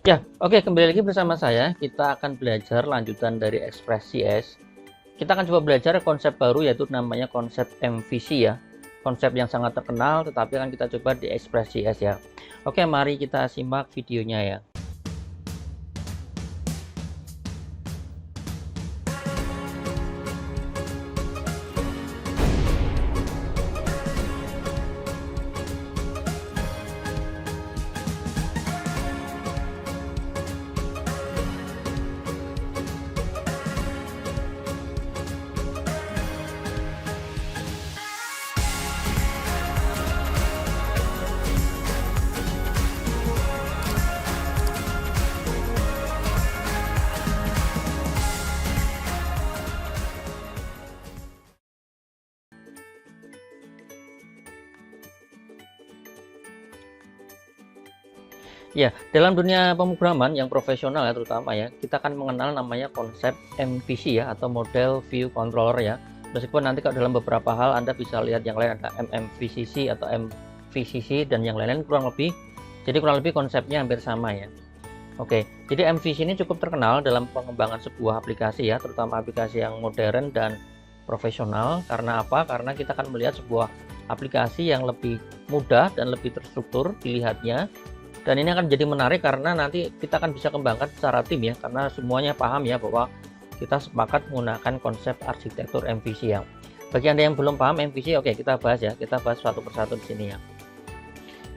Ya, oke, kembali lagi bersama saya. Kita akan belajar lanjutan dari Express.js. Kita akan coba belajar konsep baru, yaitu namanya konsep MVC ya. Konsep yang sangat terkenal, tetapi akan kita coba di Express.js ya. Oke, mari kita simak videonya ya. Ya, dalam dunia pemrograman yang profesional ya terutama ya, kita akan mengenal namanya konsep MVC ya, atau Model View Controller ya. Meskipun nanti kalau dalam beberapa hal Anda bisa lihat yang lain ada MMVCC atau MVCC dan yang lain-lain kurang lebih. Jadi kurang lebih konsepnya hampir sama ya. Oke, jadi MVC ini cukup terkenal dalam pengembangan sebuah aplikasi ya, terutama aplikasi yang modern dan profesional. Karena apa? Karena kita akan melihat sebuah aplikasi yang lebih mudah dan lebih terstruktur dilihatnya. Dan ini akan jadi menarik karena nanti kita akan bisa kembangkan secara tim ya, karena semuanya paham ya bahwa kita sepakat menggunakan konsep arsitektur MVC ya. Bagi Anda yang belum paham MVC, oke, kita bahas ya, kita bahas satu persatu di sini ya.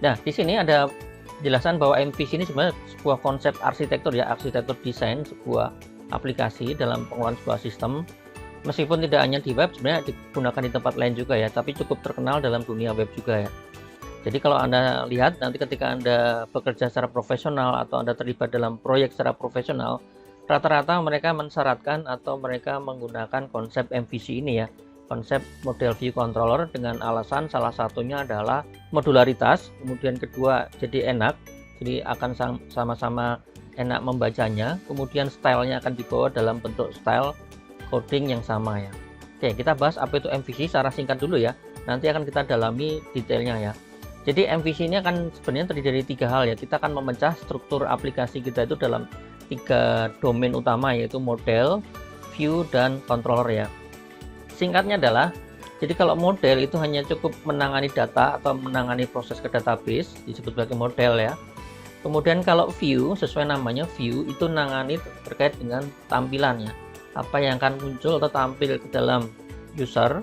Nah, di sini ada penjelasan bahwa MVC ini sebenarnya sebuah konsep arsitektur ya, arsitektur desain sebuah aplikasi dalam pengelolaan sebuah sistem. Meskipun tidak hanya di web, sebenarnya digunakan di tempat lain juga ya, tapi cukup terkenal dalam dunia web juga ya. Jadi kalau Anda lihat nanti ketika Anda bekerja secara profesional atau Anda terlibat dalam proyek secara profesional, rata-rata mereka mensyaratkan atau mereka menggunakan konsep MVC ini ya, konsep Model View Controller, dengan alasan salah satunya adalah modularitas, kemudian kedua jadi enak, jadi akan sama-sama enak membacanya, kemudian stylenya akan dibawa dalam bentuk style coding yang sama ya. Oke, kita bahas apa itu MVC secara singkat dulu ya, nanti akan kita dalami detailnya ya. Jadi MVC ini akan sebenarnya terdiri dari tiga hal ya. Kita akan memecah struktur aplikasi kita itu dalam tiga domain utama, yaitu model, view, dan controller ya. Singkatnya adalah, jadi kalau model itu hanya cukup menangani data atau menangani proses ke database, disebut sebagai model ya. Kemudian kalau view, sesuai namanya view, itu menangani terkait dengan tampilannya. Apa yang akan muncul atau tampil ke dalam user,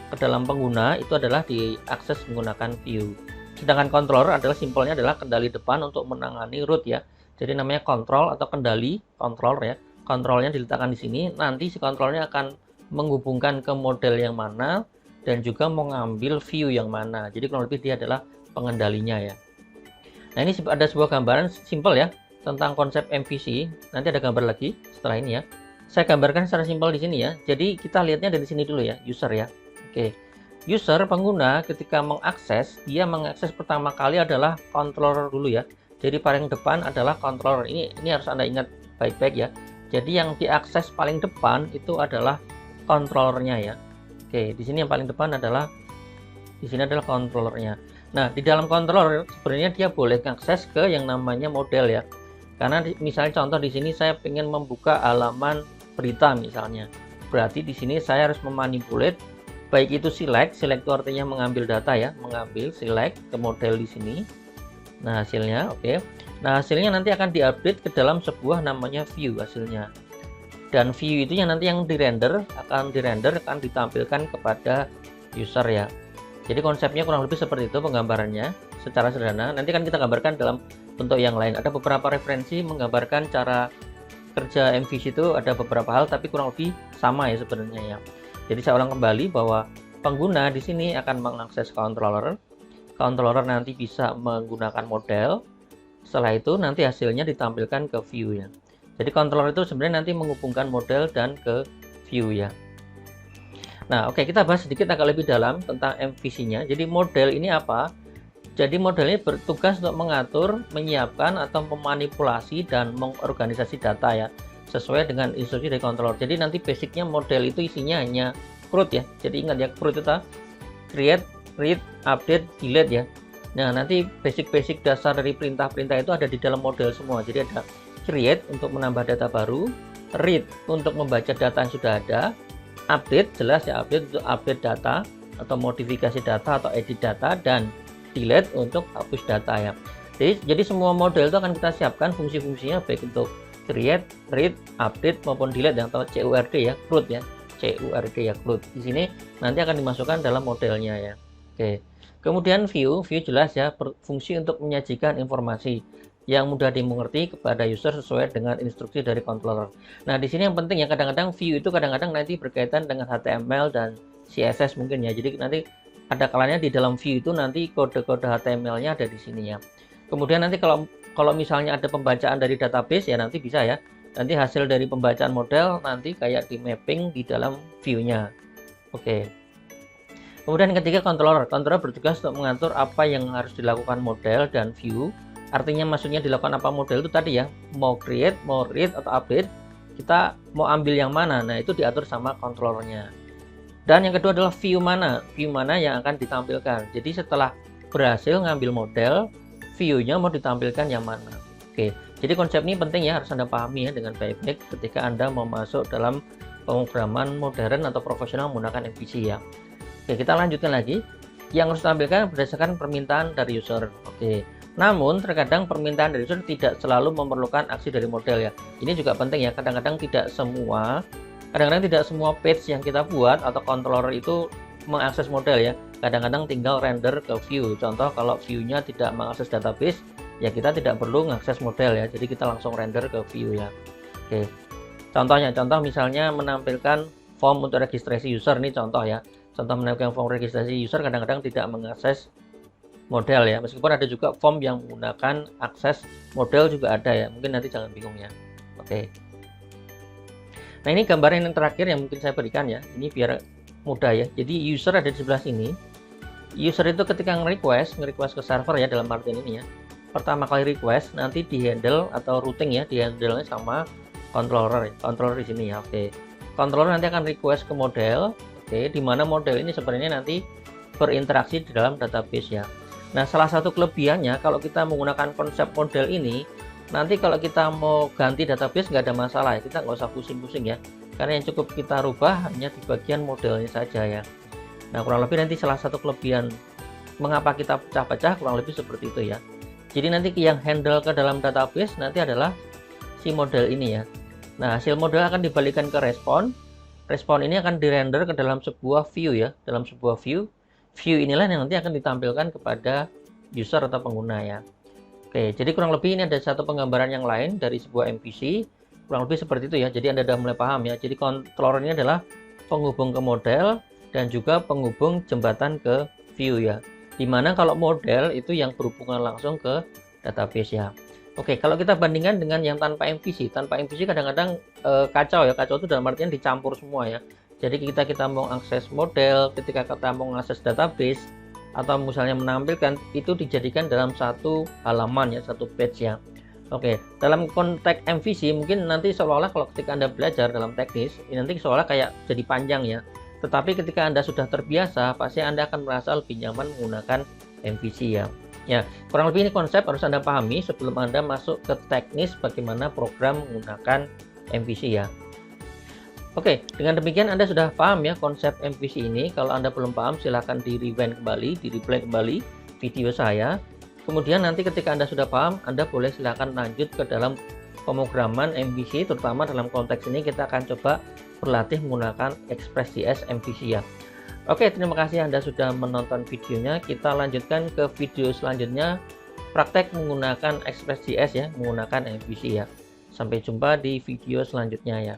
ke dalam pengguna, itu adalah diakses menggunakan view. Sedangkan controller adalah simpelnya adalah kendali depan untuk menangani root ya. Jadi namanya control atau kendali controller ya. Kontrolnya diletakkan di sini. Nanti si controllernya akan menghubungkan ke model yang mana dan juga mengambil view yang mana. Jadi kurang lebih dia adalah pengendalinya ya. Nah, ini ada sebuah gambaran simpel ya tentang konsep MVC. Nanti ada gambar lagi setelah ini ya. Saya gambarkan secara simpel di sini ya. Jadi kita lihatnya dari sini dulu ya, user ya. Oke. User, pengguna, ketika mengakses, dia mengakses pertama kali adalah controller dulu ya. Jadi paling depan adalah controller. Ini harus Anda ingat baik-baik ya. Jadi yang diakses paling depan itu adalah controllernya ya. Oke, di sini yang paling depan adalah controllernya. Nah, di dalam controller sebenarnya dia boleh mengakses ke yang namanya model ya. Karena misalnya contoh di sini saya ingin membuka halaman berita misalnya. Berarti di sini saya harus memanipulate, baik itu select itu artinya mengambil data ya, select ke model di sini. Nah, hasilnya oke. Nah, hasilnya nanti akan diupdate ke dalam sebuah namanya view hasilnya. Dan view itu yang nanti yang akan ditampilkan kepada user ya. Jadi konsepnya kurang lebih seperti itu penggambarannya secara sederhana. Nanti akan kita gambarkan dalam bentuk yang lain. Ada beberapa referensi menggambarkan cara kerja MVC itu, ada beberapa hal tapi kurang lebih sama ya sebenarnya ya. Jadi saya ulang kembali bahwa pengguna di sini akan mengakses controller. Controller nanti bisa menggunakan model. Setelah itu nanti hasilnya ditampilkan ke view ya. Jadi controller itu sebenarnya nanti menghubungkan model dan ke view ya. Nah, oke, kita bahas sedikit agak lebih dalam tentang MVC-nya. Jadi model ini apa? Jadi model ini bertugas untuk mengatur, menyiapkan atau memanipulasi dan mengorganisasi data ya, sesuai dengan instruksi dari controller. Jadi nanti basicnya model itu isinya hanya CRUD ya. Jadi ingat ya, CRUD itu create, read, update, delete ya. Nah, nanti basic-basic dasar dari perintah-perintah itu ada di dalam model semua. Jadi ada create untuk menambah data baru, read untuk membaca data yang sudah ada, update jelas ya, update untuk update data atau modifikasi data atau edit data, dan delete untuk hapus data ya. Jadi semua model itu akan kita siapkan fungsi-fungsinya baik untuk create, read, update maupun delete ya, atau CURD ya, CRUD ya. CURD ya, CRUD. Di sini nanti akan dimasukkan dalam modelnya ya. Oke. Kemudian view jelas ya, fungsi untuk menyajikan informasi yang mudah dimengerti kepada user sesuai dengan instruksi dari controller. Nah, di sini yang penting ya, kadang-kadang view itu kadang-kadang nanti berkaitan dengan HTML dan CSS mungkin ya. Jadi nanti ada kalanya di dalam view itu nanti kode-kode HTML-nya ada di sini ya. Kemudian nanti kalau misalnya ada pembacaan dari database ya, nanti bisa ya. Nanti hasil dari pembacaan model nanti kayak di mapping di dalam view-nya. Oke. Kemudian yang ketiga, controller bertugas untuk mengatur apa yang harus dilakukan model dan view. Artinya maksudnya dilakukan apa model itu tadi ya, mau create, mau read atau update, kita mau ambil yang mana. Nah, itu diatur sama controllernya. Dan yang kedua adalah view mana yang akan ditampilkan. Jadi setelah berhasil ngambil model, view-nya mau ditampilkan yang mana. Oke, jadi konsep ini penting ya, harus Anda pahami ya dengan baik-baik ketika Anda mau masuk dalam pemrograman modern atau profesional menggunakan MVC ya. Oke, kita lanjutkan lagi. Yang harus ditampilkan berdasarkan permintaan dari user. Oke. Namun terkadang permintaan dari user tidak selalu memerlukan aksi dari model ya. Ini juga penting ya, kadang-kadang tidak semua page yang kita buat atau controller itu mengakses model ya. Kadang-kadang tinggal render ke view. Contoh kalau view-nya tidak mengakses database, ya kita tidak perlu mengakses model ya. Jadi kita langsung render ke view ya. Oke. Contoh misalnya menampilkan form untuk registrasi user, ini contoh ya. Contoh menampilkan form registrasi user kadang-kadang tidak mengakses model ya, meskipun ada juga form yang menggunakan akses model juga ada ya, mungkin nanti jangan bingung ya. Oke. Nah, ini gambaran yang terakhir yang mungkin saya berikan ya, ini biar mudah ya. Jadi user ada di sebelah sini. User itu ketika nge-request ke server ya, dalam artian ini ya, pertama kali request nanti di-handle atau routing ya, di-handle sama controller di sini ya. Oke. Controller nanti akan request ke model, oke, di mana model ini sebenarnya nanti berinteraksi di dalam database ya. Nah, salah satu kelebihannya kalau kita menggunakan konsep model ini, nanti kalau kita mau ganti database nggak ada masalah ya, kita nggak usah pusing-pusing ya, karena yang cukup kita rubah hanya di bagian modelnya saja ya. Nah, kurang lebih nanti salah satu kelebihan mengapa kita pecah-pecah kurang lebih seperti itu ya. Jadi nanti yang handle ke dalam database nanti adalah si model ini ya. Nah, hasil model akan dibalikan ke respon ini akan dirender ke dalam sebuah view ya, dalam sebuah view inilah yang nanti akan ditampilkan kepada user atau pengguna ya. Oke, jadi kurang lebih ini ada satu penggambaran yang lain dari sebuah MVC, kurang lebih seperti itu ya. Jadi Anda sudah mulai paham ya. Jadi controller ini adalah penghubung ke model dan juga penghubung jembatan ke view ya. Dimana kalau model itu yang berhubungan langsung ke database ya. Oke, kalau kita bandingkan dengan yang tanpa MVC kadang-kadang kacau ya. Kacau itu dalam artian dicampur semua ya. Jadi kita mau akses model, ketika kita mau akses database atau misalnya menampilkan, itu dijadikan dalam satu halaman ya, satu page ya. Oke, dalam konteks MVC mungkin nanti seolah-olah kalau ketika Anda belajar dalam teknis, ini nanti seolah kayak jadi panjang ya. Tetapi ketika Anda sudah terbiasa, pasti Anda akan merasa lebih nyaman menggunakan MVC ya. Ya, kurang lebih ini konsep harus Anda pahami sebelum Anda masuk ke teknis bagaimana program menggunakan MVC ya. Oke, dengan demikian Anda sudah paham ya konsep MVC ini. Kalau Anda belum paham silahkan di-rewind kembali, di-replay kembali video saya. Kemudian nanti ketika Anda sudah paham, Anda boleh silahkan lanjut ke dalam pemrograman MVC, terutama dalam konteks ini kita akan coba berlatih menggunakan Express.js MVC ya. Oke, terima kasih Anda sudah menonton videonya. Kita lanjutkan ke video selanjutnya, praktek menggunakan Express.js ya, menggunakan MVC ya. Sampai jumpa di video selanjutnya ya.